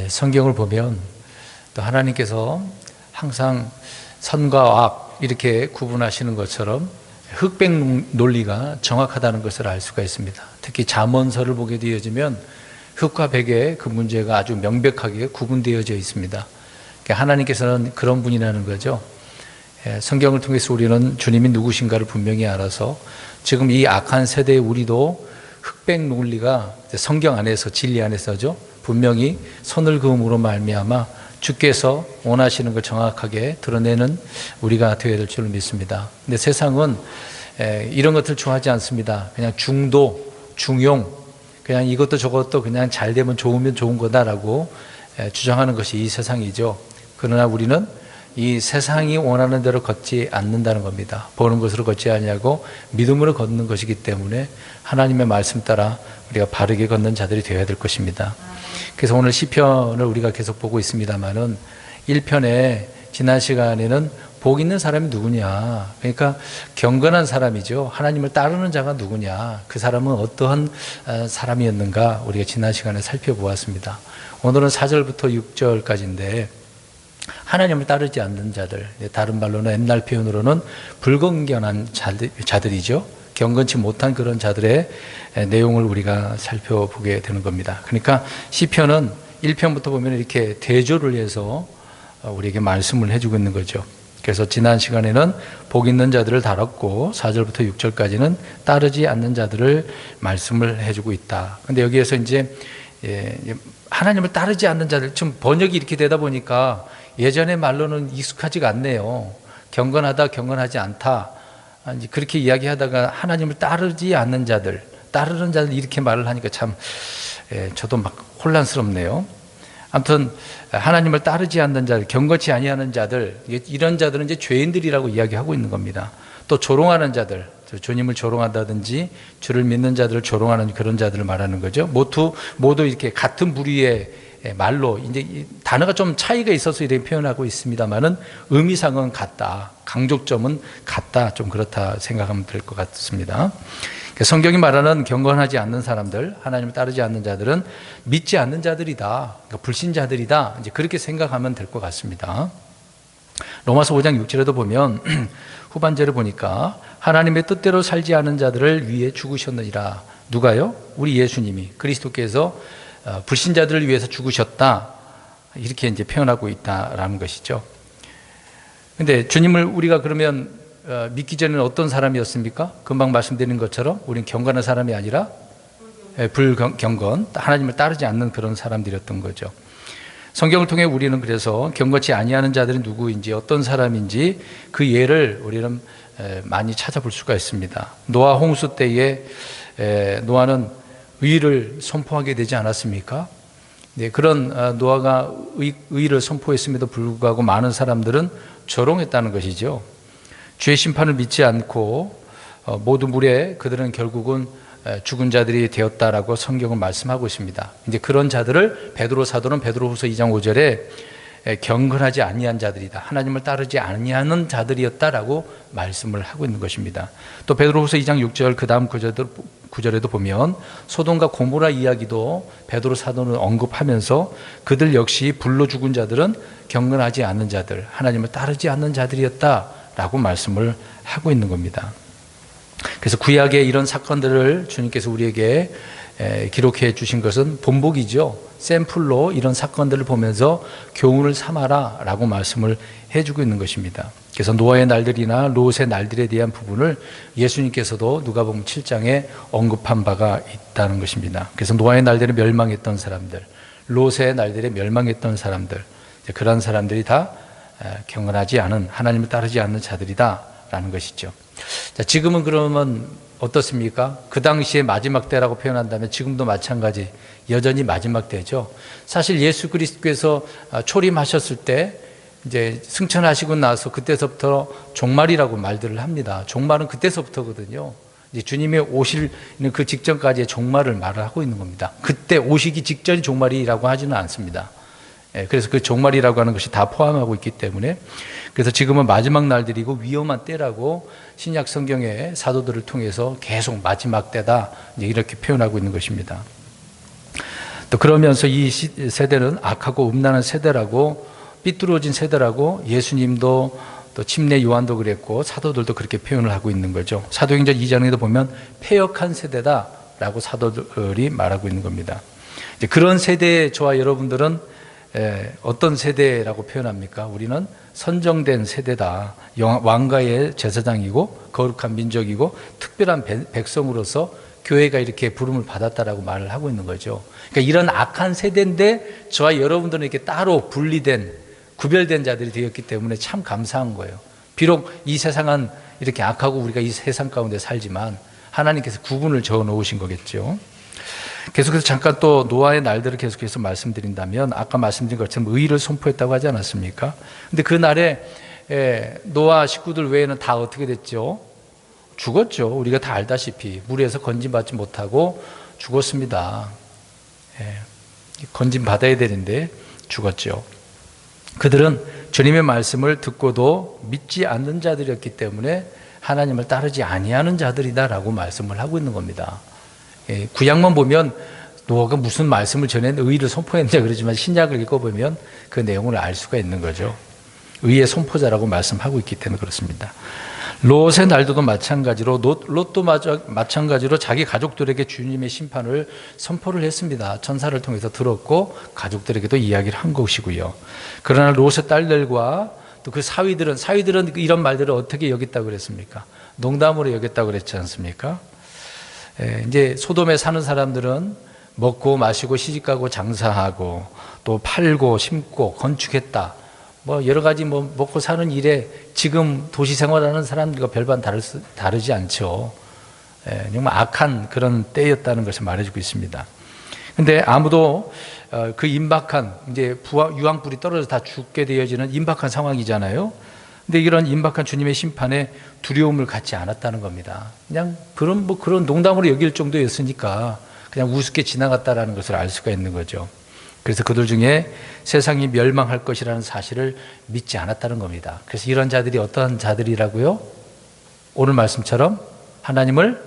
성경을 보면 또 하나님께서 항상 선과 악 이렇게 구분하시는 것처럼 흑백 논리가 정확하다는 것을 알 수가 있습니다. 특히 잠언서를 보게 되어지면 흑과 백의 그 문제가 아주 명백하게 구분되어져 있습니다. 하나님께서는 그런 분이라는 거죠. 성경을 통해서 우리는 주님이 누구신가를 분명히 알아서 지금 이 악한 세대의 우리도 흑백 논리가 성경 안에서 진리 안에서죠. 분명히 선을 그음으로 말미암아 주께서 원하시는 걸 정확하게 드러내는 우리가 되어야 될 줄 믿습니다. 근데 세상은 이런 것들 좋아하지 않습니다. 그냥 중도, 중용, 그냥 이것도 저것도 그냥 잘 되면 좋으면 좋은 거다라고 주장하는 것이 이 세상이죠. 그러나 우리는 이 세상이 원하는 대로 걷지 않는다는 겁니다. 보는 것으로 걷지 않냐고 믿음으로 걷는 것이기 때문에 하나님의 말씀 따라 우리가 바르게 걷는 자들이 되어야 될 것입니다. 그래서 오늘 시편을 우리가 계속 보고 있습니다만은 1편에 지난 시간에는 복 있는 사람이 누구냐, 그러니까 경건한 사람이죠. 하나님을 따르는 자가 누구냐, 그 사람은 어떠한 사람이었는가 우리가 지난 시간에 살펴보았습니다. 오늘은 4절부터 6절까지인데 하나님을 따르지 않는 자들, 다른 말로는 옛날 표현으로는 불건견한 자들이죠. 경건치 못한 그런 자들의 내용을 우리가 살펴보게 되는 겁니다. 그러니까 시편은 1편부터 보면 이렇게 대조를 해서 우리에게 말씀을 해주고 있는 거죠. 그래서 지난 시간에는 복 있는 자들을 다뤘고 4절부터 6절까지는 따르지 않는 자들을 말씀을 해주고 있다. 근데 여기에서 이제 하나님을 따르지 않는 자들, 좀 번역이 이렇게 되다 보니까 예전의 말로는 익숙하지가 않네요. 경건하다, 경건하지 않다, 그렇게 이야기하다가 하나님을 따르지 않는 자들, 따르는 자들 이렇게 말을 하니까 참 저도 막 혼란스럽네요. 아무튼 하나님을 따르지 않는 자들, 경건치 아니하는 자들, 이런 자들은 이제 죄인들이라고 이야기하고 있는 겁니다. 또 조롱하는 자들, 주님을 조롱한다든지 주를 믿는 자들을 조롱하는 그런 자들을 말하는 거죠. 모두 이렇게 같은 부류의 말로, 이제 단어가 좀 차이가 있어서 이렇게 표현하고 있습니다만은 의미상은 같다, 강조점은 같다, 좀 그렇다 생각하면 될 것 같습니다. 성경이 말하는 경건하지 않는 사람들, 하나님을 따르지 않는 자들은 믿지 않는 자들이다, 그러니까 불신자들이다, 이제 그렇게 생각하면 될 것 같습니다. 로마서 5장 6절에도 보면 후반절을 보니까 하나님의 뜻대로 살지 않은 자들을 위해 죽으셨느니라. 누가요? 우리 예수님이, 그리스도께서 불신자들을 위해서 죽으셨다, 이렇게 이제 표현하고 있다라는 것이죠. 근데 주님을 우리가 그러면 믿기 전에는 어떤 사람이었습니까? 금방 말씀드린 것처럼 우리는 경건한 사람이 아니라 불경건, 하나님을 따르지 않는 그런 사람들이었던 거죠. 성경을 통해 우리는 그래서 경건치 아니하는 자들이 누구인지, 어떤 사람인지 그 예를 우리는 많이 찾아볼 수가 있습니다. 노아 홍수 때에 노아는 의를 선포하게 되지 않았습니까? 네, 그런 노아가 의를 선포했음에도 불구하고 많은 사람들은 조롱했다는 것이죠. 주의 심판을 믿지 않고 모두 물에 그들은 결국은 죽은 자들이 되었다라고 성경은 말씀하고 있습니다. 이제 그런 자들을 베드로 사도는 베드로후서 2장 5절에 경건하지 아니한 자들이다, 하나님을 따르지 아니하는 자들이었다라고 말씀을 하고 있는 것입니다. 또 베드로후서 2장 6절 그 다음 구절에도 보면 소돔과 고모라 이야기도 베드로 사도는 언급하면서 그들 역시 불로 죽은 자들은 경건하지 않는 자들, 하나님을 따르지 않는 자들이었다라고 말씀을 하고 있는 겁니다. 그래서 구약의 이런 사건들을 주님께서 우리에게 기록해 주신 것은 본보기죠. 샘플로 이런 사건들을 보면서 교훈을 삼아라 라고 말씀을 해주고 있는 것입니다. 그래서 노아의 날들이나 롯의 날들에 대한 부분을 예수님께서도 누가복음 7장에 언급한 바가 있다는 것입니다. 그래서 노아의 날들에 멸망했던 사람들, 롯의 날들에 멸망했던 사람들, 그런 사람들이 다 경건하지 않은, 하나님을 따르지 않는 자들이다 라는 것이죠. 자, 지금은 그러면 어떻습니까? 그 당시에 마지막 때라고 표현한다면 지금도 마찬가지, 여전히 마지막 때죠. 사실 예수 그리스도께서 초림하셨을 때 이제 승천하시고 나서 그때서부터 종말이라고 말들을 합니다. 종말은 그때서부터거든요. 이제 주님이 오시는 그 직전까지의 종말을 말을 하고 있는 겁니다. 그때 오시기 직전이 종말이라고 하지는 않습니다. 그래서 그 종말이라고 하는 것이 다 포함하고 있기 때문에, 그래서 지금은 마지막 날들이고 위험한 때라고 신약 성경의 사도들을 통해서 계속 마지막 때다 이렇게 표현하고 있는 것입니다. 또 그러면서 이 세대는 악하고 음란한 세대라고, 삐뚤어진 세대라고 예수님도 또 침례 요한도 그랬고 사도들도 그렇게 표현을 하고 있는 거죠. 사도행전 2장에도 보면 패역한 세대다라고 사도들이 말하고 있는 겁니다. 이제 그런 세대에 저와 여러분들은 어떤 세대라고 표현합니까? 우리는 선정된 세대다. 왕가의 제사장이고 거룩한 민족이고 특별한 백성으로서 교회가 이렇게 부름을 받았다라고 말을 하고 있는 거죠. 그러니까 이런 악한 세대인데 저와 여러분들은 이렇게 따로 분리된, 구별된 자들이 되었기 때문에 참 감사한 거예요. 비록 이 세상은 이렇게 악하고 우리가 이 세상 가운데 살지만 하나님께서 구분을 지어 놓으신 거겠죠. 계속해서 잠깐 또 노아의 날들을 계속해서 말씀드린다면, 아까 말씀드린 것처럼 의를 선포했다고 하지 않았습니까? 근데 그 날에 노아 식구들 외에는 다 어떻게 됐죠? 죽었죠. 우리가 다 알다시피 물에서 건짐받지 못하고 죽었습니다. 건짐받아야 되는데 죽었죠. 그들은 주님의 말씀을 듣고도 믿지 않는 자들이었기 때문에 하나님을 따르지 아니하는 자들이다라고 말씀을 하고 있는 겁니다. 구약만 보면 노아가 무슨 말씀을 전했는데 의를 선포했냐 그러지만 신약을 읽어보면 그 내용을 알 수가 있는 거죠. 의의 선포자라고 말씀하고 있기 때문에 그렇습니다. 롯의 날도 마찬가지로, 롯도 마찬가지로 자기 가족들에게 주님의 심판을 선포를 했습니다. 천사를 통해서 들었고 가족들에게도 이야기를 한 것이고요. 그러나 롯의 딸들과 또 그 사위들은 이런 말들을 어떻게 여겼다고 그랬습니까? 농담으로 여겼다고 그랬지 않습니까? 이제 소돔에 사는 사람들은 먹고 마시고 시집가고 장사하고 또 팔고 심고 건축했다. 뭐 여러 가지 먹고 사는 일에 지금 도시 생활하는 사람들과 별반 다르지 않죠. 정말 악한 그런 때였다는 것을 말해주고 있습니다. 근데 아무도 그 임박한, 이제 유황불이 떨어져 다 죽게 되어지는 임박한 상황이잖아요. 근데 이런 임박한 주님의 심판에 두려움을 갖지 않았다는 겁니다. 그냥 그런 농담으로 여길 정도였으니까 그냥 우습게 지나갔다라는 것을 알 수가 있는 거죠. 그래서 그들 중에 세상이 멸망할 것이라는 사실을 믿지 않았다는 겁니다. 그래서 이런 자들이 어떤 자들이라고요? 오늘 말씀처럼 하나님을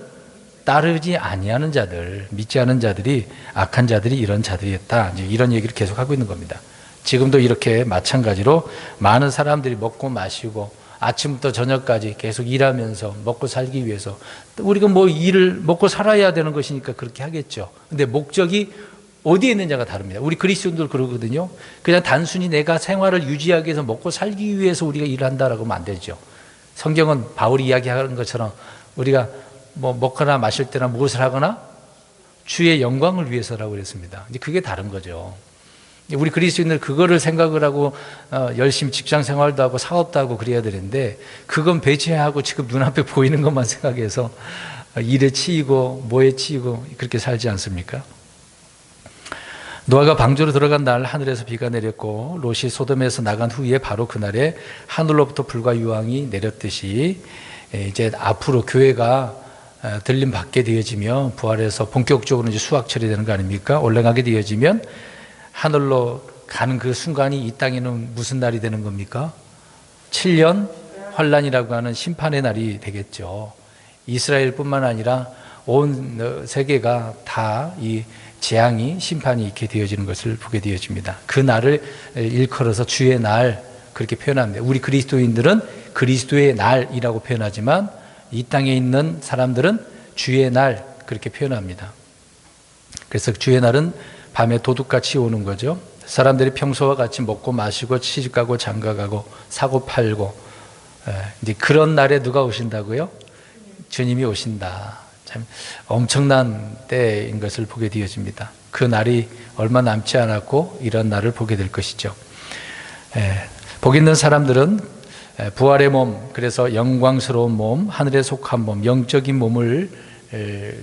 따르지 아니하는 자들, 믿지 않은 자들이, 악한 자들이 이런 자들이었다. 이런 얘기를 계속하고 있는 겁니다. 지금도 이렇게 마찬가지로 많은 사람들이 먹고 마시고 아침부터 저녁까지 계속 일하면서 먹고 살기 위해서, 우리가 일을 먹고 살아야 되는 것이니까 그렇게 하겠죠. 근데 목적이 어디에 있느냐가 다릅니다. 우리 그리스도인들 그러거든요. 그냥 단순히 내가 생활을 유지하기 위해서 먹고 살기 위해서 우리가 일을 한다라고 하면 안 되죠. 성경은 바울이 이야기하는 것처럼 우리가 먹거나 마실 때나 무엇을 하거나 주의 영광을 위해서라고 그랬습니다. 이제 그게 다른 거죠. 우리 그리스도인들 그거를 생각을 하고 열심히 직장 생활도 하고 사업도 하고 그래야 되는데, 그건 배제하고 지금 눈앞에 보이는 것만 생각해서 일에 치이고 뭐에 치이고 그렇게 살지 않습니까? 노아가 방주로 들어간 날 하늘에서 비가 내렸고 롯이 소돔에서 나간 후에 바로 그날에 하늘로부터 불과 유황이 내렸듯이 이제 앞으로 교회가 들림 받게 되어지면, 부활해서 본격적으로 이제 수확철이 되는 거 아닙니까? 올라가게 되어지면 하늘로 가는 그 순간이 이 땅에는 무슨 날이 되는 겁니까? 7년 환란이라고 하는 심판의 날이 되겠죠. 이스라엘뿐만 아니라 온 세계가 다 이 재앙이, 심판이 있게 되어지는 것을 보게 되어집니다. 그 날을 일컬어서 주의 날 그렇게 표현합니다. 우리 그리스도인들은 그리스도의 날이라고 표현하지만 이 땅에 있는 사람들은 주의 날 그렇게 표현합니다. 그래서 주의 날은 밤에 도둑같이 오는 거죠. 사람들이 평소와 같이 먹고 마시고 시집가고 장가가고 사고 팔고, 이제 그런 날에 누가 오신다고요? 주님이 오신다. 참 엄청난 때인 것을 보게 되어집니다. 그 날이 얼마 남지 않았고 이런 날을 보게 될 것이죠. 복 있는 사람들은 부활의 몸, 그래서 영광스러운 몸, 하늘에 속한 몸, 영적인 몸을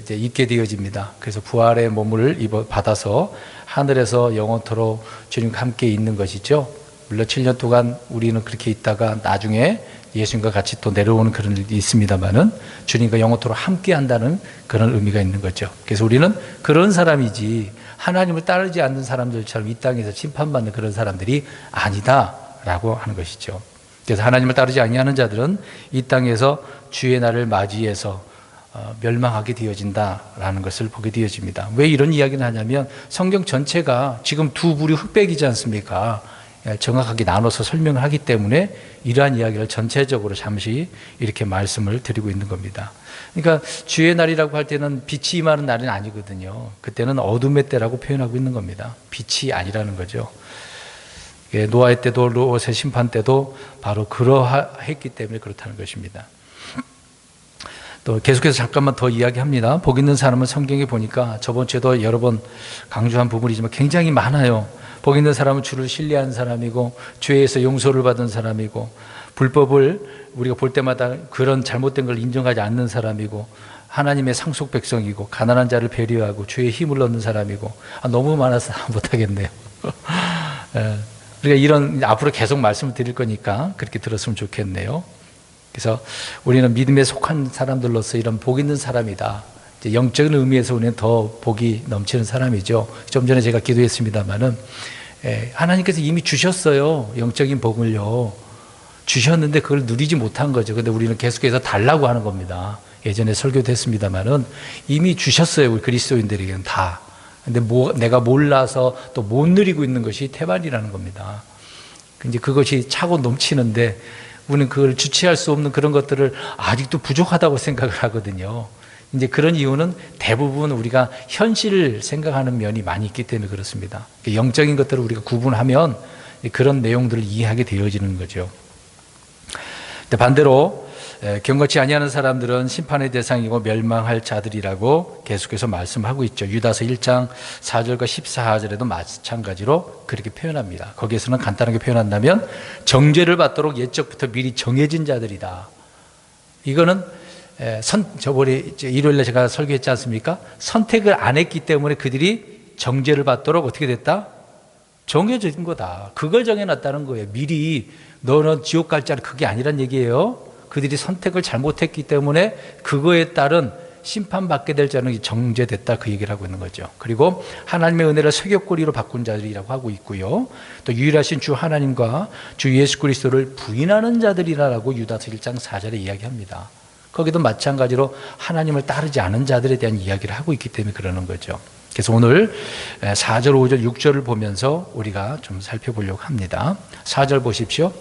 이제 입게 되어집니다. 그래서 부활의 몸을 받아서 하늘에서 영원토록 주님과 함께 있는 것이죠. 물론 7년 동안 우리는 그렇게 있다가 나중에 예수님과 같이 또 내려오는 그런 일이 있습니다만은 주님과 영원토록 함께 한다는 그런 의미가 있는 거죠. 그래서 우리는 그런 사람이지 하나님을 따르지 않는 사람들처럼 이 땅에서 심판받는 그런 사람들이 아니다라고 하는 것이죠. 그래서 하나님을 따르지 아니하는 자들은 이 땅에서 주의 날을 맞이해서 멸망하게 되어진다라는 것을 보게 되어집니다. 왜 이런 이야기를 하냐면 성경 전체가 지금 두 부류 흑백이지 않습니까? 정확하게 나눠서 설명을 하기 때문에 이러한 이야기를 전체적으로 잠시 이렇게 말씀을 드리고 있는 겁니다. 그러니까 주의 날이라고 할 때는 빛이 임하는 날은 아니거든요. 그때는 어둠의 때라고 표현하고 있는 겁니다. 빛이 아니라는 거죠. 노아의 때도 롯의 심판 때도 바로 그러했기 때문에 그렇다는 것입니다. 또 계속해서 잠깐만 더 이야기합니다. 복 있는 사람은 성경에 보니까 저번 주에도 여러 번 강조한 부분이지만 굉장히 많아요. 복 있는 사람은 주를 신뢰한 사람이고 죄에서 용서를 받은 사람이고 불법을 우리가 볼 때마다 그런 잘못된 걸 인정하지 않는 사람이고 하나님의 상속 백성이고 가난한 자를 배려하고 주의 힘을 얻는 사람이고 너무 많아서 못하겠네요. 우리가 이런 앞으로 계속 말씀을 드릴 거니까 그렇게 들었으면 좋겠네요. 그래서 우리는 믿음에 속한 사람들로서 이런 복 있는 사람이다. 영적인 의미에서 우리는 더 복이 넘치는 사람이죠. 좀 전에 제가 기도했습니다마는 하나님께서 이미 주셨어요. 영적인 복을요. 주셨는데 그걸 누리지 못한 거죠. 그런데 우리는 계속해서 달라고 하는 겁니다. 예전에 설교도 했습니다마는 이미 주셨어요. 우리 그리스도인들에게는 다. 근데 내가 몰라서 또 못 누리고 있는 것이 태반이라는 겁니다. 이제 그것이 차고 넘치는데 우리는 그걸 주체할 수 없는 그런 것들을 아직도 부족하다고 생각을 하거든요. 이제 그런 이유는 대부분 우리가 현실을 생각하는 면이 많이 있기 때문에 그렇습니다. 영적인 것들을 우리가 구분하면 그런 내용들을 이해하게 되어지는 거죠. 반대로 경건치 아니하는 사람들은 심판의 대상이고 멸망할 자들이라고 계속해서 말씀하고 있죠. 유다서 1장 4절과 14절에도 마찬가지로 그렇게 표현합니다. 거기에서는 간단하게 표현한다면 정죄를 받도록 옛적부터 미리 정해진 자들이다. 이거는 저번에 일요일에 제가 설교했지 않습니까? 선택을 안 했기 때문에 그들이 정죄를 받도록 어떻게 됐다? 정해진 거다. 그걸 정해놨다는 거예요. 미리 너는 지옥 갈 자는 그게 아니란 얘기예요. 그들이 선택을 잘못했기 때문에 그거에 따른 심판받게 될 자는 정죄됐다 그 얘기를 하고 있는 거죠. 그리고 하나님의 은혜를 쇠격고리로 바꾼 자들이라고 하고 있고요. 또 유일하신 주 하나님과 주 예수 그리스도를 부인하는 자들이라고 유다서 1장 4절에 이야기합니다. 거기도 마찬가지로 하나님을 따르지 않은 자들에 대한 이야기를 하고 있기 때문에 그러는 거죠. 그래서 오늘 4절, 5절, 6절을 보면서 우리가 좀 살펴보려고 합니다. 4절 보십시오.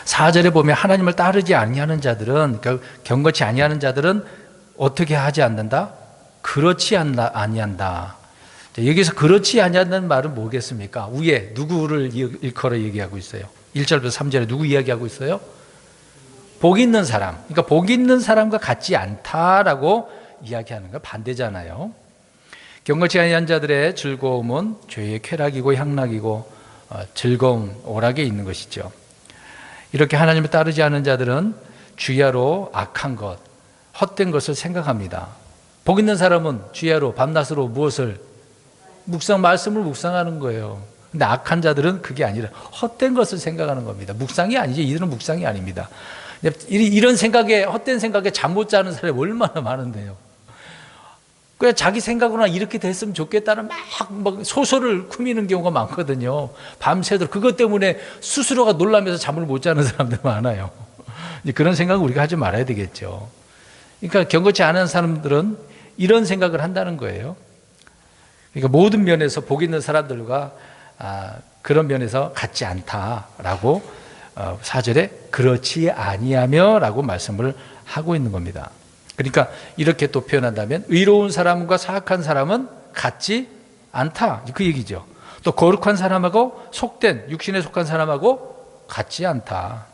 4절에 보면 하나님을 따르지 아니하는 자들은, 그러니까 경건치 아니하는 자들은 어떻게 하지 않는다? 그렇지 아니한다. 여기서 그렇지 아니한다는 말은 뭐겠습니까? 위에 누구를 일컬어 얘기하고 있어요? 1절부터 3절에 누구 이야기하고 있어요? 복 있는 사람. 그러니까 복 있는 사람과 같지 않다라고 이야기하는 거 반대잖아요. 경건치 아니한 자들의 즐거움은 죄의 쾌락이고 향락이고 즐거움, 오락에 있는 것이죠. 이렇게 하나님을 따르지 않은 자들은 주야로 악한 것, 헛된 것을 생각합니다. 복 있는 사람은 주야로 밤낮으로 무엇을? 말씀을 묵상하는 거예요. 근데 악한 자들은 그게 아니라 헛된 것을 생각하는 겁니다. 묵상이 아니죠. 이들은 묵상이 아닙니다. 이런 생각에, 헛된 생각에 잠 못 자는 사람이 얼마나 많은데요. 그냥 자기 생각으로나 이렇게 됐으면 좋겠다는 막 소설을 꾸미는 경우가 많거든요. 밤새도록 그것 때문에 스스로가 놀라면서 잠을 못 자는 사람들 많아요. 그런 생각은 우리가 하지 말아야 되겠죠. 그러니까 경건치 않은 사람들은 이런 생각을 한다는 거예요. 그러니까 모든 면에서 복 있는 사람들과 그런 면에서 같지 않다라고 4절에 그렇지 아니하며 라고 말씀을 하고 있는 겁니다. 그러니까 이렇게 또 표현한다면 의로운 사람과 사악한 사람은 같지 않다 그 얘기죠. 또 거룩한 사람하고 속된 육신에 속한 사람하고 같지 않다.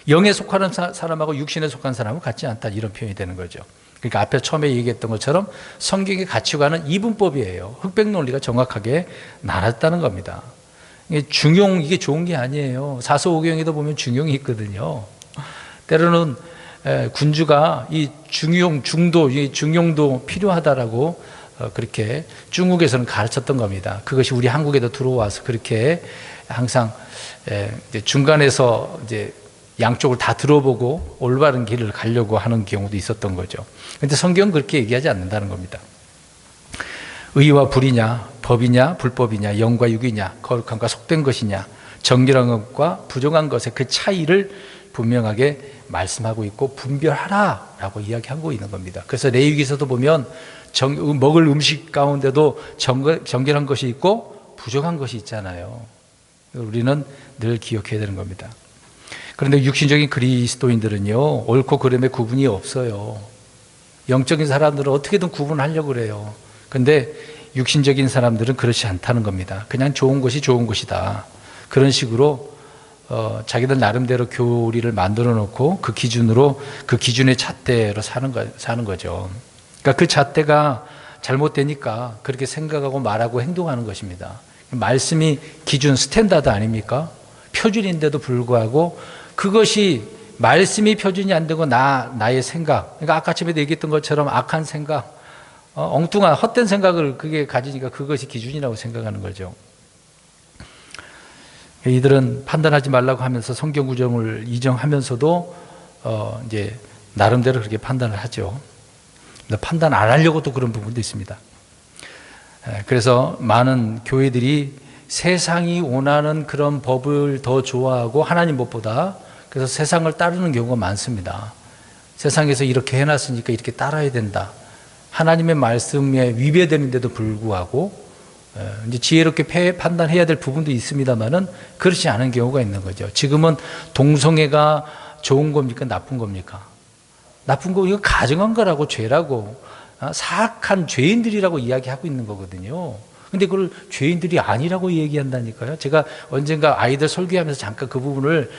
영에 속하는 사람하고 육신에 속한 사람은 같지 않다 이런 표현이 되는 거죠. 그러니까 앞에 처음에 얘기했던 것처럼 성경의 가치관은 이분법이에요. 흑백 논리가 정확하게 나눴다는 겁니다. 이게 좋은 게 아니에요. 사서오경에도 보면 중용이 있거든요. 때로는 군주가 이 중용도 필요하다라고 그렇게 중국에서는 가르쳤던 겁니다. 그것이 우리 한국에도 들어와서 그렇게 항상 중간에서 이제 양쪽을 다 들어보고 올바른 길을 가려고 하는 경우도 있었던 거죠. 그런데 성경은 그렇게 얘기하지 않는다는 겁니다. 의와 불이냐, 법이냐, 불법이냐, 영과 육이냐, 거룩함과 속된 것이냐, 정결한 것과 부정한 것의 그 차이를 분명하게 말씀하고 있고 분별하라라고 이야기하고 있는 겁니다. 그래서 레위기서도 보면 먹을 음식 가운데도 정결한 것이 있고 부족한 것이 있잖아요. 우리는 늘 기억해야 되는 겁니다. 그런데 육신적인 그리스도인들은요, 옳고 그름의 구분이 없어요. 영적인 사람들은 어떻게든 구분하려고 그래요. 그런데 육신적인 사람들은 그렇지 않다는 겁니다. 그냥 좋은 것이 좋은 것이다. 그런 식으로 자기들 나름대로 교리를 만들어 놓고 그 기준으로, 그 기준의 잣대로 사는 거죠. 그러니까 그 잣대가 잘못되니까 그렇게 생각하고 말하고 행동하는 것입니다. 말씀이 기준, 스탠다드 아닙니까? 표준인데도 불구하고 그것이 말씀이 표준이 안 되고 나의 생각, 그러니까 아까 처음에도 얘기했던 것처럼 악한 생각, 엉뚱한 헛된 생각을 그게 가지니까 그것이 기준이라고 생각하는 거죠. 이들은 판단하지 말라고 하면서 성경 구절을 인정하면서도 이제 나름대로 그렇게 판단을 하죠. 판단 안 하려고도 그런 부분도 있습니다. 그래서 많은 교회들이 세상이 원하는 그런 법을 더 좋아하고 하나님 법보다, 그래서 세상을 따르는 경우가 많습니다. 세상에서 이렇게 해놨으니까 이렇게 따라야 된다. 하나님의 말씀에 위배되는데도 불구하고 이제 지혜롭게 판단해야 될 부분도 있습니다만은 그렇지 않은 경우가 있는 거죠. 지금은 동성애가 좋은 겁니까? 나쁜 겁니까? 나쁜 거, 이거 가정한 거라고, 죄라고, 사악한 죄인들이라고 이야기하고 있는 거거든요. 근데 그걸 죄인들이 아니라고 얘기한다니까요. 제가 언젠가 아이들 설교하면서 잠깐 그 부분을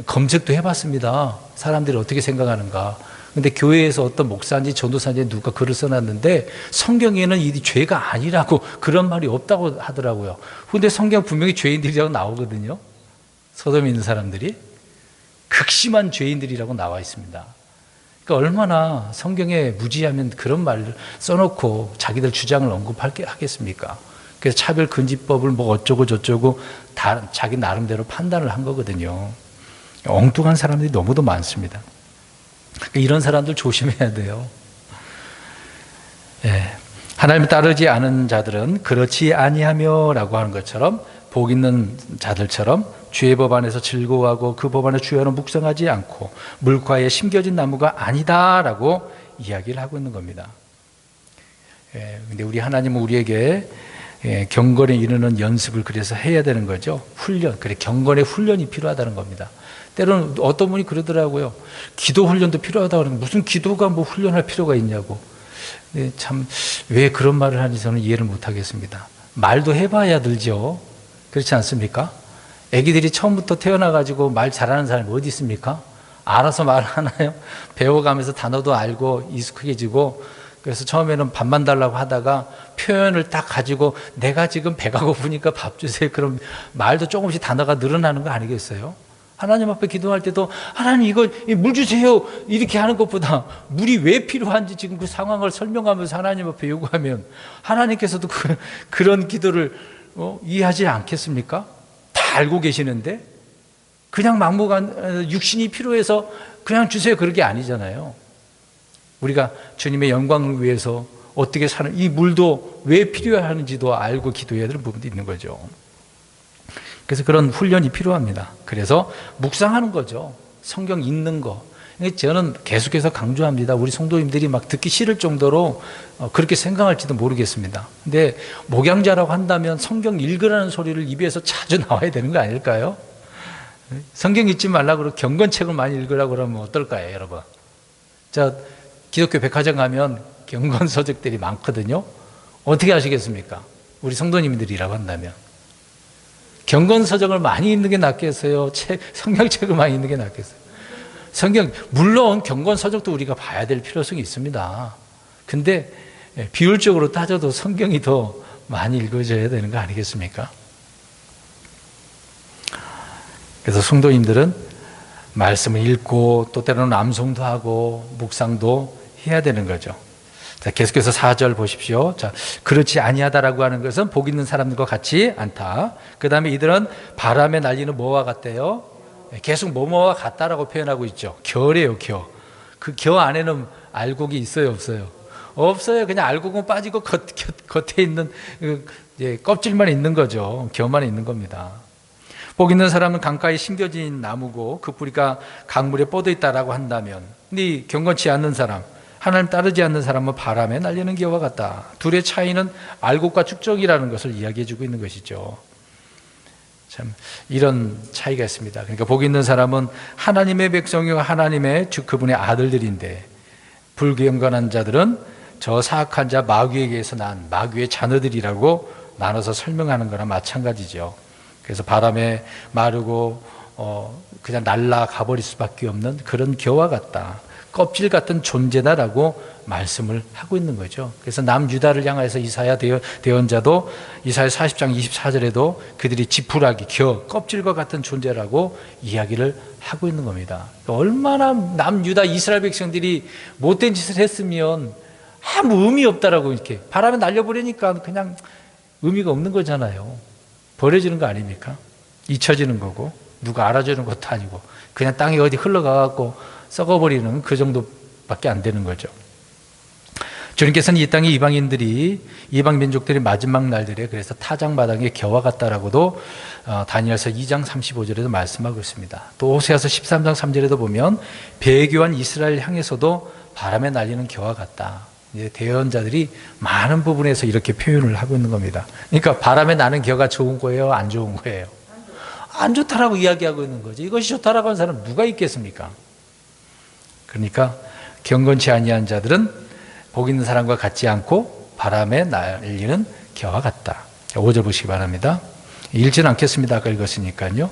검색도 해봤습니다. 사람들이 어떻게 생각하는가. 근데 교회에서 어떤 목사인지 전도사인지 누가 글을 써놨는데 성경에는 이 죄가 아니라고, 그런 말이 없다고 하더라고요. 근데 성경 분명히 죄인들이라고 나오거든요. 소돔에 있는 사람들이 극심한 죄인들이라고 나와 있습니다. 그러니까 얼마나 성경에 무지하면 그런 말을 써놓고 자기들 주장을 언급하겠습니까? 그래서 차별금지법을 뭐 어쩌고 저쩌고 다 자기 나름대로 판단을 한 거거든요. 엉뚱한 사람들이 너무도 많습니다. 이런 사람들 조심해야 돼요. 예. 하나님을 따르지 않은 자들은 그렇지 아니하며 라고 하는 것처럼, 복 있는 자들처럼 주의 법 안에서 즐거워하고 그 법 안에 주여는 묵상하지 않고 물가에 심겨진 나무가 아니다라고 이야기를 하고 있는 겁니다. 근데 우리 하나님은 우리에게 경건에 이르는 연습을 그래서 해야 되는 거죠. 훈련, 그래 경건의 훈련이 필요하다는 겁니다. 때로는 어떤 분이 그러더라고요. 기도 훈련도 필요하다고 그러면 무슨 기도가 뭐 훈련할 필요가 있냐고. 참 왜 그런 말을 하는지 저는 이해를 못 하겠습니다. 말도 해봐야 늘죠. 그렇지 않습니까? 애기들이 처음부터 태어나가지고 말 잘하는 사람이 어디 있습니까? 알아서 말하나요? 배워가면서 단어도 알고 익숙해지고, 그래서 처음에는 밥만 달라고 하다가 표현을 딱 가지고 내가 지금 배가 고프니까 밥 주세요. 그럼 말도 조금씩 단어가 늘어나는 거 아니겠어요? 하나님 앞에 기도할 때도 하나님 이거 물 주세요 이렇게 하는 것보다 물이 왜 필요한지 지금 그 상황을 설명하면서 하나님 앞에 요구하면 하나님께서도 그런 기도를 이해하지 않겠습니까? 다 알고 계시는데 그냥 막무가내 육신이 필요해서 그냥 주세요 그런 게 아니잖아요. 우리가 주님의 영광을 위해서 어떻게 사는, 이 물도 왜 필요하는지도 알고 기도해야 될 부분도 있는 거죠. 그래서 그런 훈련이 필요합니다. 그래서 묵상하는 거죠. 성경 읽는 거. 저는 계속해서 강조합니다. 우리 성도님들이 막 듣기 싫을 정도로 그렇게 생각할지도 모르겠습니다. 근데 목양자라고 한다면 성경 읽으라는 소리를 입에서 자주 나와야 되는 거 아닐까요? 성경 읽지 말라고 그러고 경건책을 많이 읽으라고 그러면 어떨까요, 여러분? 기독교 백화점 가면 경건서적들이 많거든요. 어떻게 하시겠습니까? 우리 성도님들이라고 한다면. 경건서적을 많이 읽는 게 낫겠어요? 성경책을 많이 읽는 게 낫겠어요? 물론 경건서적도 우리가 봐야 될 필요성이 있습니다. 근데 비율적으로 따져도 성경이 더 많이 읽어져야 되는 거 아니겠습니까? 그래서 성도님들은 말씀을 읽고 또 때로는 암송도 하고 묵상도 해야 되는 거죠. 자, 계속해서 4절 보십시오. 자, 그렇지 아니하다라고 하는 것은 복 있는 사람들과 같지 않다. 그 다음에 이들은 바람에 날리는 뭐와 같대요? 계속 뭐뭐와 같다라고 표현하고 있죠. 겨래요, 겨. 그 겨 안에는 알곡이 있어요, 없어요? 없어요. 그냥 알곡은 빠지고 겉에 있는 껍질만 있는 거죠. 겨만 있는 겁니다. 복 있는 사람은 강가에 심겨진 나무고 그 뿌리가 강물에 뻗어 있다라고 한다면, 근데 경건치 않는 사람, 하나님 따르지 않는 사람은 바람에 날리는 기와 같다. 둘의 차이는 알곡과 축적이라는 것을 이야기해 주고 있는 것이죠. 참 이런 차이가 있습니다. 그러니까 복 있는 사람은 하나님의 백성이고 하나님의 즉 그분의 아들들인데, 불경건한 자들은 저 사악한 자 마귀에게서 난 마귀의 자녀들이라고 나눠서 설명하는 거나 마찬가지죠. 그래서 바람에 마르고 그냥 날아가 버릴 수밖에 없는 그런 겨와 같다, 껍질 같은 존재다라고 말씀을 하고 있는 거죠. 그래서 남유다를 향해서 이사야 대언자도 이사야 40장 24절에도 그들이 지푸라기, 겨, 껍질과 같은 존재라고 이야기를 하고 있는 겁니다. 얼마나 남유다 이스라엘 백성들이 못된 짓을 했으면 아무 의미 없다라고, 이렇게 바람에 날려버리니까 그냥 의미가 없는 거잖아요. 버려지는 거 아닙니까? 잊혀지는 거고 누가 알아주는 것도 아니고 그냥 땅에 어디 흘러가갖고 썩어버리는 그 정도밖에 안 되는 거죠. 주님께서는 이 땅의 이방 민족들이 마지막 날들에 그래서 타작마당의 겨와 같다라고도 다니엘서 2장 35절에도 말씀하고 있습니다. 또 호세아서 13장 3절에도 보면 배교한 이스라엘 향해서도 바람에 날리는 겨와 같다. 이제 대언자들이 많은 부분에서 이렇게 표현을 하고 있는 겁니다. 그러니까 바람에 나는 겨가 좋은 거예요, 안 좋은 거예요? 안 좋다라고 이야기하고 있는 거죠. 이것이 좋다라고 하는 사람 누가 있겠습니까? 그러니까 경건치 아니한 자들은 복 있는 사람과 같지 않고 바람에 날리는 겨와 같다. 5절 보시기 바랍니다. 읽지는 않겠습니다. 아까 읽었으니까요.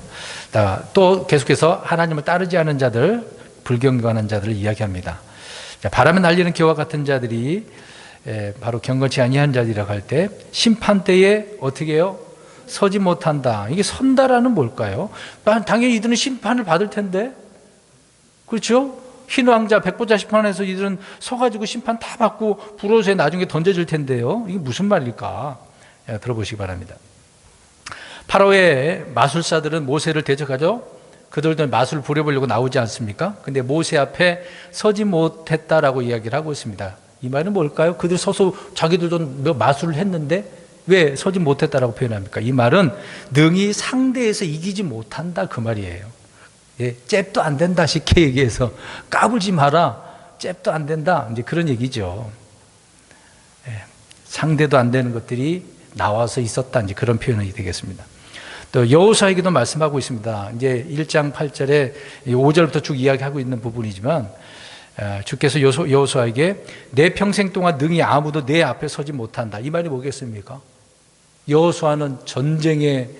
또 계속해서 하나님을 따르지 않은 자들, 불경건한 자들을 이야기합니다. 바람에 날리는 겨와 같은 자들이 바로 경건치 아니한 자들이라고 할 때 심판 때에 어떻게 해요? 서지 못한다. 이게 선다라는 뭘까요? 당연히 이들은 심판을 받을 텐데, 그렇죠? 흰 왕자 백보자 심판에서 이들은 서가지고 심판 다 받고 불옷에 나중에 던져질 텐데요. 이게 무슨 말일까? 들어보시기 바랍니다. 파라오의 마술사들은 모세를 대적하죠. 그들도 마술을 부려보려고 나오지 않습니까? 근데 모세 앞에 서지 못했다라고 이야기를 하고 있습니다. 이 말은 뭘까요? 그들 서서 자기들도 마술을 했는데 왜 서지 못했다라고 표현합니까? 이 말은 능히 상대에서 이기지 못한다, 그 말이에요. 예, 잽도 안 된다, 쉽게 얘기해서 까불지 마라, 잽도 안 된다, 이제 그런 얘기죠. 예, 상대도 안 되는 것들이 나와서 있었다, 이제 그런 표현이 되겠습니다. 또 여호수아에게도 말씀하고 있습니다. 이제 1장 8절에 5절부터 쭉 이야기하고 있는 부분이지만 주께서 여호수아에게 내 평생 동안 능히 아무도 내 앞에 서지 못한다. 이 말이 뭐겠습니까? 여호수아는 전쟁의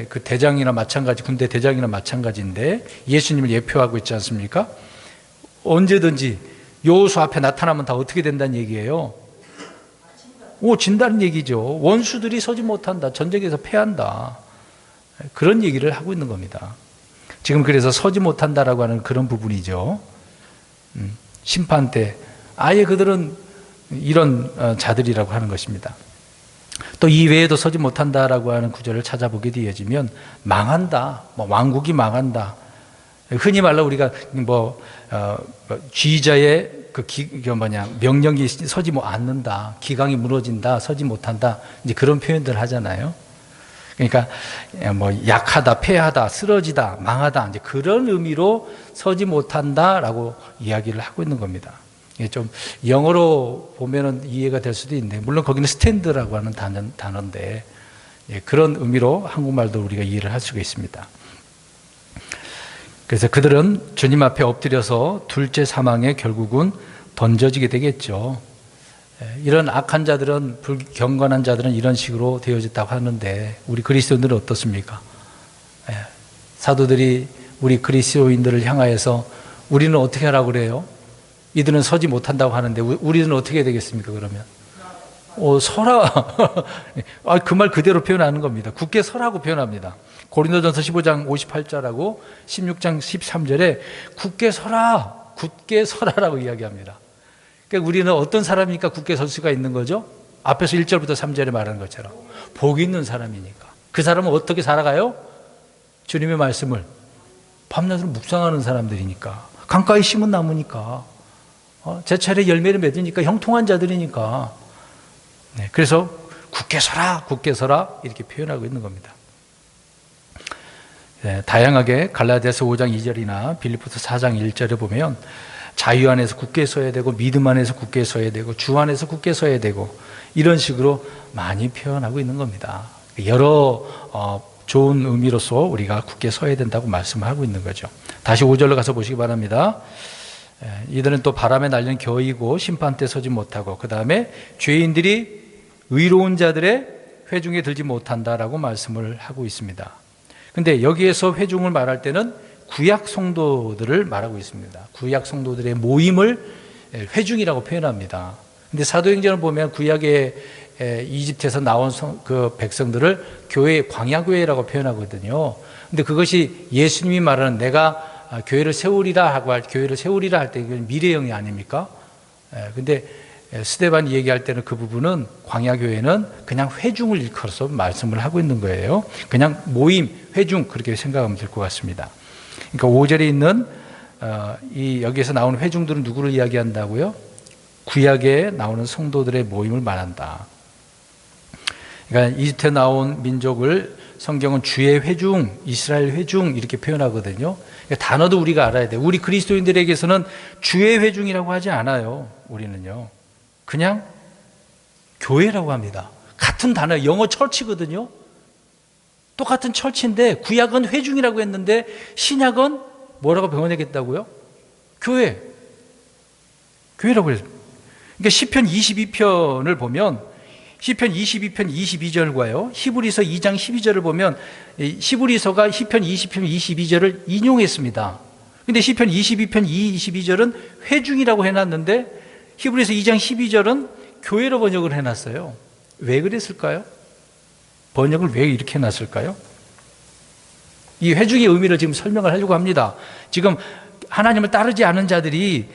그 대장이나 마찬가지, 군대 대장이나 마찬가지인데 예수님을 예표하고 있지 않습니까? 언제든지 여호수아 앞에 나타나면 다 어떻게 된다는 얘기예요? 진다는 얘기죠. 원수들이 서지 못한다. 전쟁에서 패한다. 그런 얘기를 하고 있는 겁니다. 지금 그래서 서지 못한다라고 하는 그런 부분이죠. 심판 때 아예 그들은 이런 자들이라고 하는 것입니다. 또 이외에도 서지 못한다라고 하는 구절을 찾아보게 되어지면 망한다, 왕국이 망한다. 흔히 말로 우리가 쥐자의 명령이 서지 않는다, 기강이 무너진다, 서지 못한다, 이제 그런 표현들을 하잖아요. 그러니까 약하다, 패하다, 쓰러지다, 망하다, 이제 그런 의미로 서지 못한다라고 이야기를 하고 있는 겁니다. 이게 좀 영어로 보면은 이해가 될 수도 있는데, 물론 거기는 스탠드라고 하는 단어인데, 그런 의미로 한국말도 우리가 이해를 할 수가 있습니다. 그래서 그들은 주님 앞에 엎드려서 둘째 사망에 결국은 던져지게 되겠죠. 이런 악한 자들은, 불경건한 자들은 이런 식으로 되어졌다고 하는데, 우리 그리스도인들은 어떻습니까? 사도들이 우리 그리스도인들을 향하여서 우리는 어떻게 하라고 그래요? 이들은 서지 못한다고 하는데 우리는 어떻게 해야 되겠습니까? 그러면 서라. 그 말 그대로 표현하는 겁니다. 굳게 서라고 표현합니다. 고린도전서 15장 58절하고 16장 13절에 굳게 서라, 굳게 서라라고 이야기합니다. 그러니까 우리는 어떤 사람이니까 굳게 설 수가 있는 거죠? 앞에서 1절부터 3절에 말하는 것처럼 복 있는 사람이니까. 그 사람은 어떻게 살아가요? 주님의 말씀을 밤낮으로 묵상하는 사람들이니까, 강가에 심은 나무니까, 제철에 열매를 맺으니까, 형통한 자들이니까. 그래서 굳게 서라, 굳게 서라 이렇게 표현하고 있는 겁니다. 다양하게 갈라디아서 5장 2절이나 빌립보서 4장 1절에 보면 자유 안에서 굳게 서야 되고 믿음 안에서 굳게 서야 되고 주 안에서 굳게 서야 되고 이런 식으로 많이 표현하고 있는 겁니다. 여러 좋은 의미로서 우리가 굳게 서야 된다고 말씀하고 있는 거죠. 다시 5절로 가서 보시기 바랍니다. 이들은 또 바람에 날리는 겨이고 심판 때 서지 못하고 그 다음에 죄인들이 의로운 자들의 회중에 들지 못한다라고 말씀을 하고 있습니다. 근데 여기에서 회중을 말할 때는 구약 성도들을 말하고 있습니다. 구약 성도들의 모임을 회중이라고 표현합니다. 근데 사도행전을 보면 구약의 이집트에서 나온 그 백성들을 교회, 광야교회라고 표현하거든요. 근데 그것이 예수님이 말하는 내가 교회를 세우리라 하고 교회를 세우리라 할 때 미래형이 아닙니까? 근데 스데반이 얘기할 때는 그 부분은 광야교회는 그냥 회중을 일컬어서 말씀을 하고 있는 거예요. 그냥 모임, 회중 그렇게 생각하면 될 것 같습니다. 그러니까 5절에 있는 여기에서 나오는 회중들은 누구를 이야기한다고요? 구약에 나오는 성도들의 모임을 말한다. 그러니까 이집트에 나온 민족을 성경은 주의 회중, 이스라엘 회중 이렇게 표현하거든요. 그러니까 단어도 우리가 알아야 돼요. 우리 그리스도인들에게서는 주의 회중이라고 하지 않아요. 우리는요. 그냥 교회라고 합니다. 같은 단어, 영어 철치거든요. 똑같은 철치인데 구약은 회중이라고 했는데 신약은 뭐라고 변형했다고요? 교회. 교회라고 했습니다. 그러니까 시편 22편을 보면 시편 22편 22절과요. 히브리서 2장 12절을 보면 히브리서가 시편 20편 22절을 인용했습니다. 근데 시편 22편 22절은 회중이라고 해놨는데 히브리서 2장 12절은 교회로 번역을 해놨어요. 왜 그랬을까요? 번역을 왜 이렇게 해놨을까요? 이 회중의 의미를 지금 설명을 하려고 합니다. 지금 하나님을 따르지 않은 자들이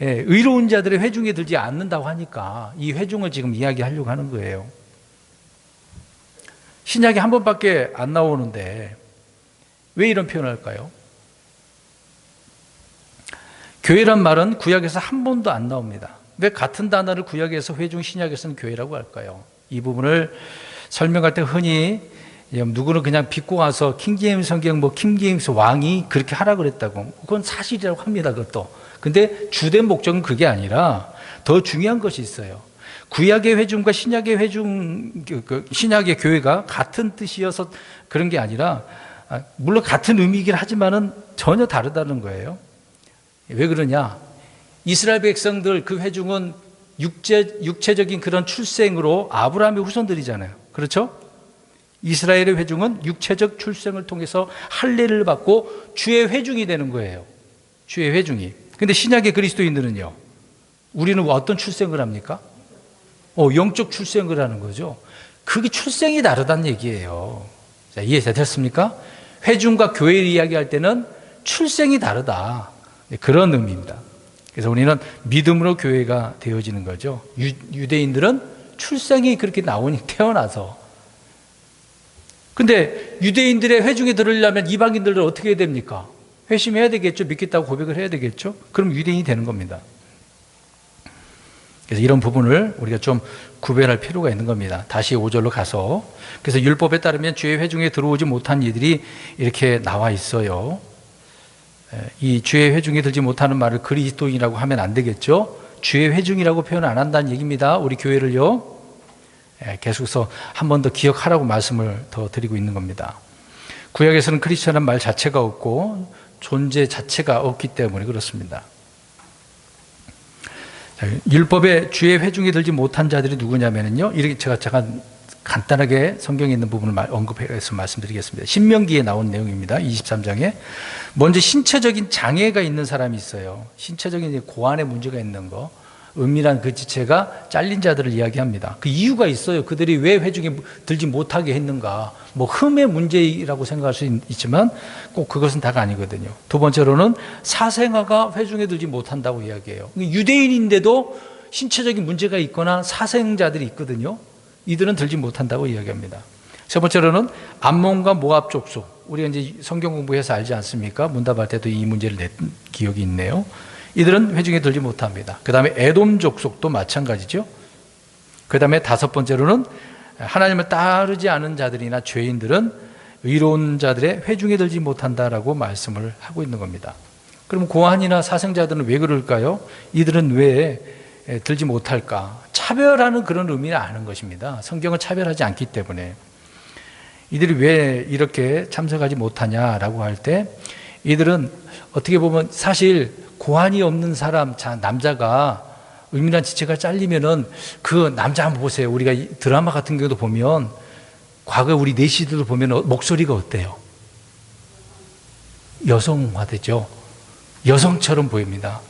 의로운 자들의 회중에 들지 않는다고 하니까 이 회중을 지금 이야기하려고 하는 거예요. 신약이 한 번밖에 안 나오는데 왜 이런 표현을 할까요? 교회란 말은 구약에서 한 번도 안 나옵니다. 왜 같은 단어를 구약에서 회중, 신약에서는 교회라고 할까요? 이 부분을 설명할 때 흔히 누구는 그냥 빚고 와서 킹제임스 성경 킹제임스 왕이 그렇게 하라 그랬다고, 그건 사실이라고 합니다. 그것도. 근데 주된 목적은 그게 아니라 더 중요한 것이 있어요. 구약의 회중과 신약의 회중, 신약의 교회가 같은 뜻이어서 그런 게 아니라 물론 같은 의미이긴 하지만은 전혀 다르다는 거예요. 왜 그러냐? 이스라엘 백성들 그 회중은 육체적인 그런 출생으로 아브라함의 후손들이잖아요. 그렇죠? 이스라엘의 회중은 육체적 출생을 통해서 할례를 받고 주의 회중이 되는 거예요. 주의 회중이. 근데 신약의 그리스도인들은요, 우리는 어떤 출생을 합니까? 영적 출생을 하는 거죠. 그게 출생이 다르다는 얘기예요. 자, 이해됐습니까? 회중과 교회를 이야기할 때는 출생이 다르다. 그런 의미입니다. 그래서 우리는 믿음으로 교회가 되어지는 거죠. 유대인들은 출생이 그렇게 나오니 태어나서. 근데 유대인들의 회중에 들으려면 이방인들은 어떻게 해야 됩니까? 회심해야 되겠죠. 믿겠다고 고백을 해야 되겠죠. 그럼 유대인이 되는 겁니다. 그래서 이런 부분을 우리가 좀 구별할 필요가 있는 겁니다. 다시 5절로 가서, 그래서 율법에 따르면 주의 회중에 들어오지 못한 이들이 이렇게 나와 있어요. 이 주의 회중에 들지 못하는 말을 그리스도인이라고 하면 안 되겠죠. 주의 회중이라고 표현 안 한다는 얘기입니다. 우리 교회를요. 계속해서 한 번 더 기억하라고 말씀을 더 드리고 있는 겁니다. 구약에서는 크리스천이라는 말 자체가 없고 존재 자체가 없기 때문에 그렇습니다. 율법에 주의 회중에 들지 못한 자들이 누구냐면요, 이렇게 제가 잠깐 간단하게 성경에 있는 부분을 언급해서 말씀드리겠습니다. 신명기에 나온 내용입니다. 23장에 먼저 신체적인 장애가 있는 사람이 있어요. 신체적인 고안에 문제가 있는 거, 은밀한 그 지체가 잘린 자들을 이야기합니다. 그 이유가 있어요. 그들이 왜 회중에 들지 못하게 했는가. 흠의 문제라고 생각할 수 있지만 꼭 그것은 다가 아니거든요. 두 번째로는 사생아가 회중에 들지 못한다고 이야기해요. 유대인인데도 신체적인 문제가 있거나 사생자들이 있거든요. 이들은 들지 못한다고 이야기합니다. 세 번째로는 암몬과 모압 족속. 우리가 이제 성경 공부해서 알지 않습니까? 문답할 때도 이 문제를 낸 기억이 있네요. 이들은 회중에 들지 못합니다. 그 다음에 에돔 족속도 마찬가지죠. 그 다음에 다섯 번째로는 하나님을 따르지 않은 자들이나 죄인들은 의로운 자들의 회중에 들지 못한다라고 말씀을 하고 있는 겁니다. 그럼 고한이나 사생자들은 왜 그럴까요? 이들은 왜 들지 못할까? 차별하는 그런 의미는 아는 것입니다. 성경은 차별하지 않기 때문에. 이들이 왜 이렇게 참석하지 못하냐라고 할 때, 이들은 어떻게 보면 사실 고한이 없는 사람, 남자가 은밀한 지체가 잘리면은 그 남자 한번 보세요. 우리가 드라마 같은 경우도 보면, 과거 우리 내시들도 보면 목소리가 어때요? 여성화되죠. 여성처럼 보입니다.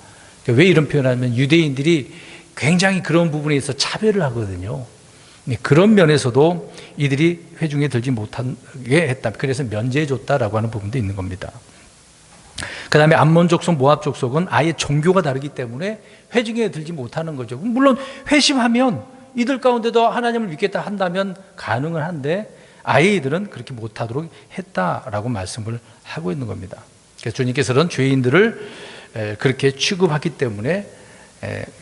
왜 이런 표현을 하면 유대인들이 굉장히 그런 부분에 있어서 차별을 하거든요. 그런 면에서도 이들이 회중에 들지 못하게 했다. 그래서 면제해 줬다라고 하는 부분도 있는 겁니다. 그 다음에 암몬 족속, 모압 족속은 아예 종교가 다르기 때문에 회중에 들지 못하는 거죠. 물론 회심하면 이들 가운데도 하나님을 믿겠다 한다면 가능은 한데 아예 이들은 그렇게 못하도록 했다라고 말씀을 하고 있는 겁니다. 그래서 주님께서는 죄인들을 그렇게 취급하기 때문에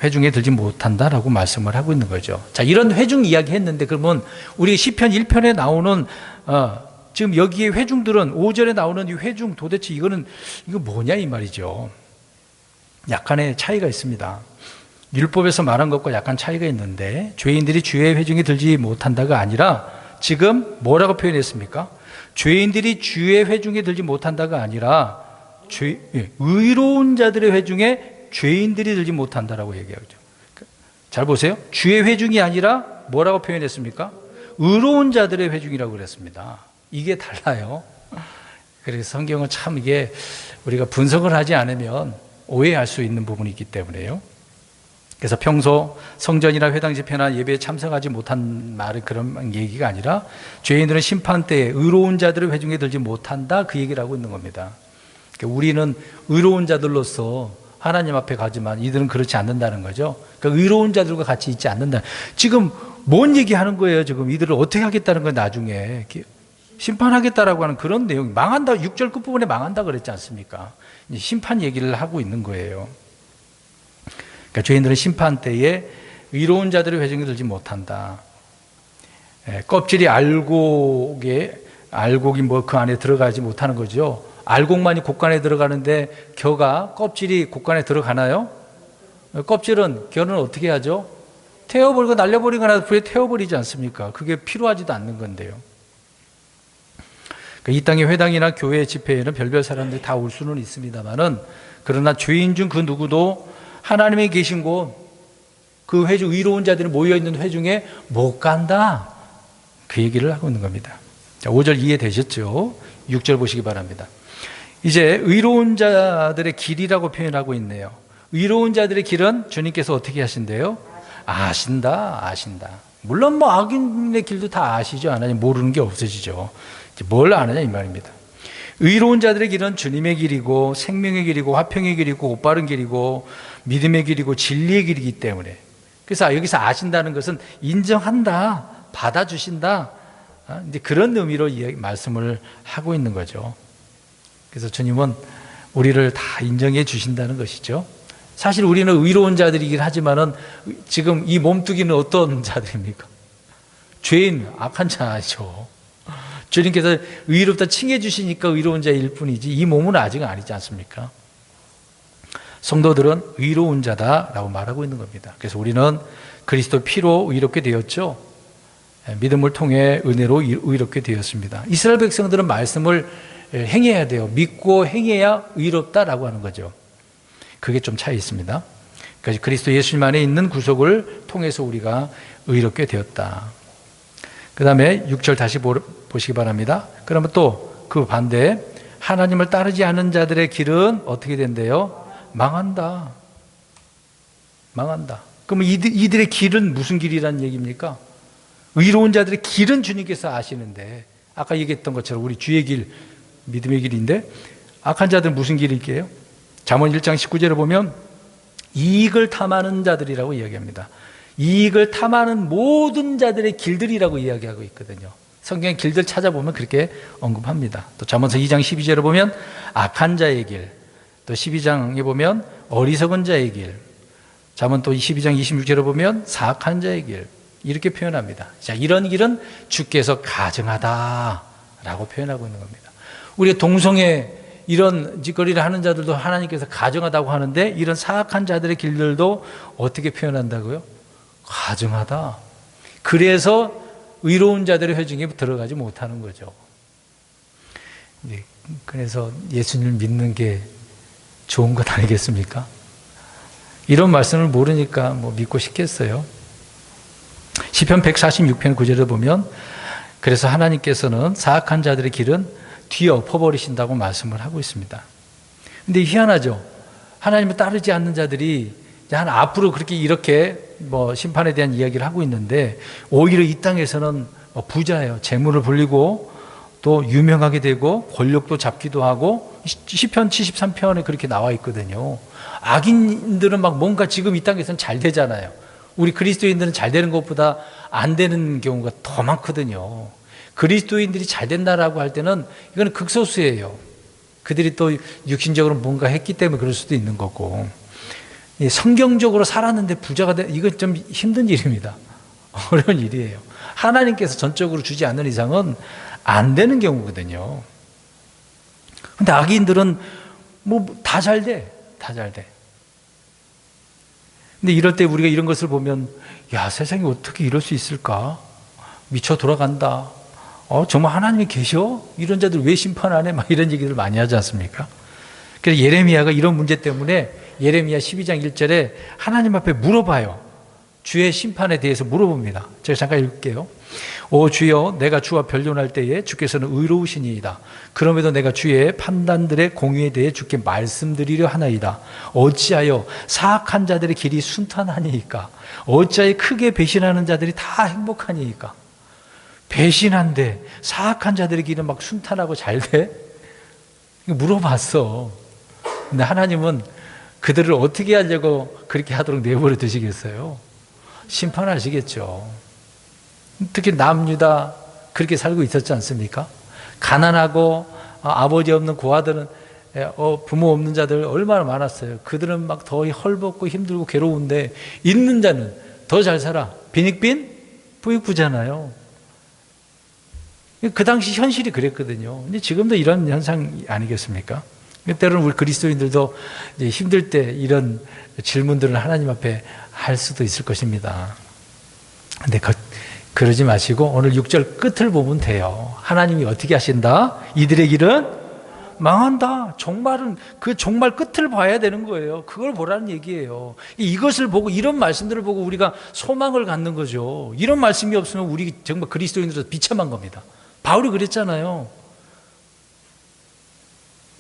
회중에 들지 못한다라고 말씀을 하고 있는 거죠. 자, 이런 회중 이야기 했는데 그러면 우리 시편 1편에 나오는 지금 여기에 회중들은 5절에 나오는 이 회중 도대체 이거 뭐냐 이 말이죠. 약간의 차이가 있습니다. 율법에서 말한 것과 약간 차이가 있는데 죄인들이 주의 회중에 들지 못한다가 아니라 지금 뭐라고 표현했습니까? 죄인들이 주의 회중에 들지 못한다가 아니라 의로운 자들의 회중에 죄인들이 들지 못한다라고 얘기하죠. 잘 보세요. 주의 회중이 아니라 뭐라고 표현했습니까? 의로운 자들의 회중이라고 그랬습니다. 이게 달라요. 그래서 성경은 참 이게 우리가 분석을 하지 않으면 오해할 수 있는 부분이 있기 때문에요. 그래서 평소 성전이나 회당 집회나 예배에 참석하지 못한 말은 그런 얘기가 아니라 죄인들은 심판 때에 의로운 자들의 회중에 들지 못한다 그 얘기를 하고 있는 겁니다. 그러니까 우리는 의로운 자들로서 하나님 앞에 가지만 이들은 그렇지 않는다는 거죠. 그러니까 의로운 자들과 같이 있지 않는다. 지금 뭔 얘기하는 거예요? 지금 이들을 어떻게 하겠다는 거예요? 나중에 심판하겠다라고 하는 그런 내용. 망한다. 6절 끝부분에 망한다 그랬지 않습니까? 심판 얘기를 하고 있는 거예요. 그러니까 죄인들은 심판 때에 의로운 자들의 회중에 들지 못한다. 껍질이 알곡이 뭐 그 안에 들어가지 못하는 거죠. 알곡만이 곡간에 들어가는데 겨가 껍질이 곡간에 들어가나요? 껍질은 겨는 어떻게 하죠? 태워버리고 날려버리거나 불에 태워버리지 않습니까? 그게 필요하지도 않는 건데요. 이 땅의 회당이나 교회 집회에는 별별 사람들이 다 올 수는 있습니다만은 그러나 죄인 중 그 누구도 하나님이 계신 곳 그 회중 의로운 자들이 모여있는 회중에 못 간다. 그 얘기를 하고 있는 겁니다. 자, 5절 이해되셨죠? 6절 보시기 바랍니다. 이제 의로운 자들의 길이라고 표현하고 있네요. 의로운 자들의 길은 주님께서 어떻게 하신대요? 아신다. 물론 뭐 악인의 길도 다 아시죠. 하나님 모르는 게 없으시죠. 뭘 아느냐 이 말입니다. 의로운 자들의 길은 주님의 길이고 생명의 길이고 화평의 길이고 곧바른 길이고 믿음의 길이고 진리의 길이기 때문에 그래서 여기서 아신다는 것은 인정한다, 받아주신다 이제 그런 의미로 말씀을 하고 있는 거죠. 그래서 주님은 우리를 다 인정해 주신다는 것이죠. 사실 우리는 의로운 자들이긴 하지만은 지금 이 몸뚱이는 어떤 자들입니까? 죄인, 악한 자죠. 주님께서 의롭다 칭해 주시니까 의로운 자일 뿐이지 이 몸은 아직 아니지 않습니까? 성도들은 의로운 자다라고 말하고 있는 겁니다. 그래서 우리는 그리스도 피로 의롭게 되었죠. 믿음을 통해 은혜로 의롭게 되었습니다. 이스라엘 백성들은 말씀을 행해야 돼요. 믿고 행해야 의롭다라고 하는 거죠. 그게 좀 차이 있습니다. 그래서 그리스도 예수님 안에 있는 구속을 통해서 우리가 의롭게 되었다. 그 다음에 6절 다시 보시기 바랍니다. 그러면 또 그 반대에 하나님을 따르지 않은 자들의 길은 어떻게 된대요? 망한다. 그러면 이들의 길은 무슨 길이라는 얘기입니까? 의로운 자들의 길은 주님께서 아시는데 아까 얘기했던 것처럼 우리 주의 길, 믿음의 길인데 악한 자들은 무슨 길일게요? 잠언 1장 19절에 보면 이익을 탐하는 자들이라고 이야기합니다. 이익을 탐하는 모든 자들의 길들이라고 이야기하고 있거든요. 성경의 길들 찾아보면 그렇게 언급합니다. 또 잠언서 2장 12절에 보면 악한 자의 길, 또 12장에 보면 어리석은 자의 길, 잠언 또 12장 26절에 보면 사악한 자의 길 이렇게 표현합니다. 자, 이런 길은 주께서 가증하다라고 라고 표현하고 있는 겁니다. 우리가 동성애 이런 짓거리를 하는 자들도 하나님께서 가증하다고 하는데 이런 사악한 자들의 길들도 어떻게 표현한다고요? 가증하다. 그래서 의로운 자들의 회중에 들어가지 못하는 거죠. 그래서 예수님을 믿는 게 좋은 것 아니겠습니까? 이런 말씀을 모르니까 뭐 믿고 싶겠어요? 시편 146편 9절에 보면 그래서 하나님께서는 사악한 자들의 길은 뒤엎어버리신다고 말씀을 하고 있습니다. 근데 희한하죠? 하나님을 따르지 않는 자들이 앞으로 그렇게 이렇게 뭐 심판에 대한 이야기를 하고 있는데 오히려 이 땅에서는 부자예요. 재물을 불리고 또 유명하게 되고 권력도 잡기도 하고 시편 73편에 그렇게 나와 있거든요. 악인들은 막 뭔가 지금 이 땅에서는 잘 되잖아요. 우리 그리스도인들은 잘 되는 것보다 안 되는 경우가 더 많거든요. 그리스도인들이 잘 된다라고 할 때는 이건 극소수예요. 그들이 또 육신적으로 뭔가 했기 때문에 그럴 수도 있는 거고, 성경적으로 살았는데 부자가 이건 좀 힘든 일입니다. 어려운 일이에요. 하나님께서 전적으로 주지 않는 이상은 안 되는 경우거든요. 근데 악인들은 뭐 다 잘 돼. 다 잘 돼. 근데 이럴 때 우리가 이런 것을 보면 야, 세상에 어떻게 이럴 수 있을까? 미쳐 돌아간다. 정말 하나님이 계셔? 이런 자들 왜 심판 안 해? 막 이런 얘기를 많이 하지 않습니까? 그래서 예레미야가 이런 문제 때문에 예레미야 12장 1절에 하나님 앞에 물어봐요. 주의 심판에 대해서 물어봅니다. 제가 잠깐 읽을게요. 오 주여, 내가 주와 변론할 때에 주께서는 의로우시니이다. 그럼에도 내가 주의 판단들의 공의에 대해 주께 말씀드리려 하나이다. 어찌하여 사악한 자들의 길이 순탄하니이까? 어찌하여 크게 배신하는 자들이 다 행복하니이까? 배신한데 사악한 자들의 길은 막 순탄하고 잘 돼? 물어봤어. 근데 하나님은 그들을 어떻게 하려고 그렇게 하도록 내버려 두시겠어요? 심판하시겠죠. 특히 남유다 그렇게 살고 있었지 않습니까? 가난하고 아버지 없는 고아들은 부모 없는 자들 얼마나 많았어요. 그들은 막 더 헐벗고 힘들고 괴로운데 있는 자는 더 잘 살아. 빈익빈 부익부잖아요. 그 당시 현실이 그랬거든요. 근데 지금도 이런 현상 아니겠습니까? 때로는 우리 그리스도인들도 이제 힘들 때 이런 질문들을 하나님 앞에 할 수도 있을 것입니다. 근데 그러지 마시고 오늘 6절 끝을 보면 돼요. 하나님이 어떻게 하신다? 이들의 길은 망한다. 종말은 그 종말 끝을 봐야 되는 거예요. 그걸 보라는 얘기예요. 이것을 보고 이런 말씀들을 보고 우리가 소망을 갖는 거죠. 이런 말씀이 없으면 우리 정말 그리스도인들은 비참한 겁니다. 바울이 그랬잖아요.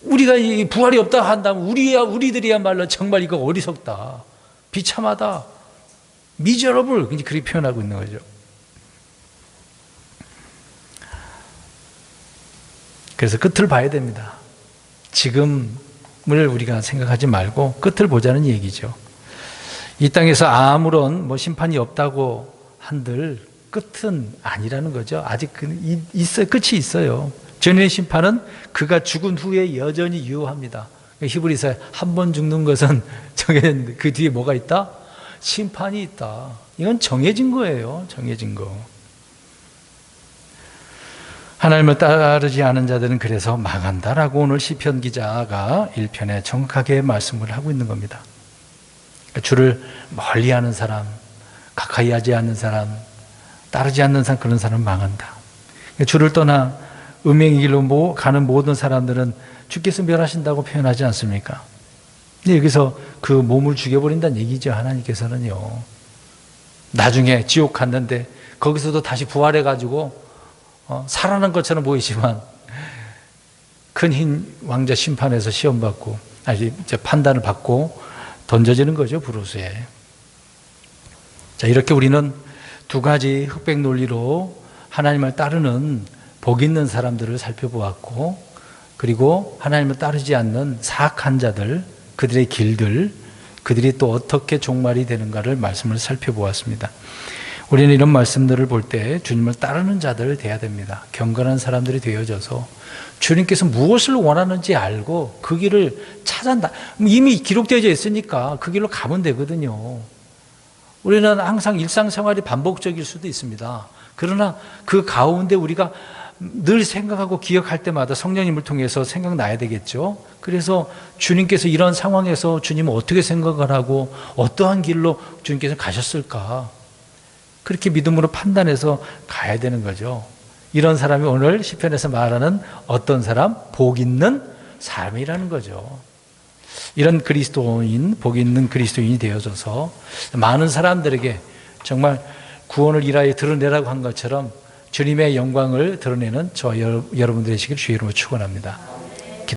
우리가 이 부활이 없다 한다면 우리들이야말로 정말 이거 어리석다. 비참하다. 미저러블. 그렇게 표현하고 있는 거죠. 그래서 끝을 봐야 됩니다. 지금을 우리가 생각하지 말고 끝을 보자는 얘기죠. 이 땅에서 아무런 심판이 없다고 한들 끝은 아니라는 거죠. 아직 있어요. 끝이 있어요. 전의 심판은 그가 죽은 후에 여전히 유효합니다. 히브리서에 한 번 죽는 것은 정해진 그 뒤에 뭐가 있다? 심판이 있다. 이건 정해진 거예요. 정해진 거. 하나님을 따르지 않은 자들은 그래서 망한다라고 오늘 시편 기자가 1편에 정확하게 말씀을 하고 있는 겁니다. 주를 멀리하는 사람, 가까이 하지 않는 사람, 따르지 않는 사람, 그런 사람은 망한다. 주를 떠나 음행의 길로 가는 모든 사람들은 주께서 멸하신다고 표현하지 않습니까? 근데 여기서 그 몸을 죽여버린다는 얘기죠. 하나님께서는요. 나중에 지옥 갔는데 거기서도 다시 부활해가지고 살아난 것처럼 보이지만 큰 흰 왕자 심판에서 시험받고 이제 판단을 받고 던져지는 거죠. 부르스에. 자, 이렇게 우리는 두 가지 흑백 논리로 하나님을 따르는 복 있는 사람들을 살펴보았고, 그리고 하나님을 따르지 않는 사악한 자들, 그들의 길들, 그들이 또 어떻게 종말이 되는가를 말씀을 살펴보았습니다. 우리는 이런 말씀들을 볼 때 주님을 따르는 자들 돼야 됩니다. 경건한 사람들이 되어져서 주님께서 무엇을 원하는지 알고 그 길을 찾아다. 이미 기록되어 있으니까 그 길로 가면 되거든요. 우리는 항상 일상생활이 반복적일 수도 있습니다. 그러나 그 가운데 우리가 늘 생각하고 기억할 때마다 성령님을 통해서 생각나야 되겠죠. 그래서 주님께서 이런 상황에서 주님은 어떻게 생각을 하고 어떠한 길로 주님께서 가셨을까? 그렇게 믿음으로 판단해서 가야 되는 거죠. 이런 사람이 오늘 시편에서 말하는 어떤 사람? 복 있는 사람이라는 거죠. 이런 그리스도인, 복 있는 그리스도인이 되어져서 많은 사람들에게 정말 구원을 일하여 드러내라고 한 것처럼 주님의 영광을 드러내는 저와 여러분들 되시길 주의 이름으로 축원합니다.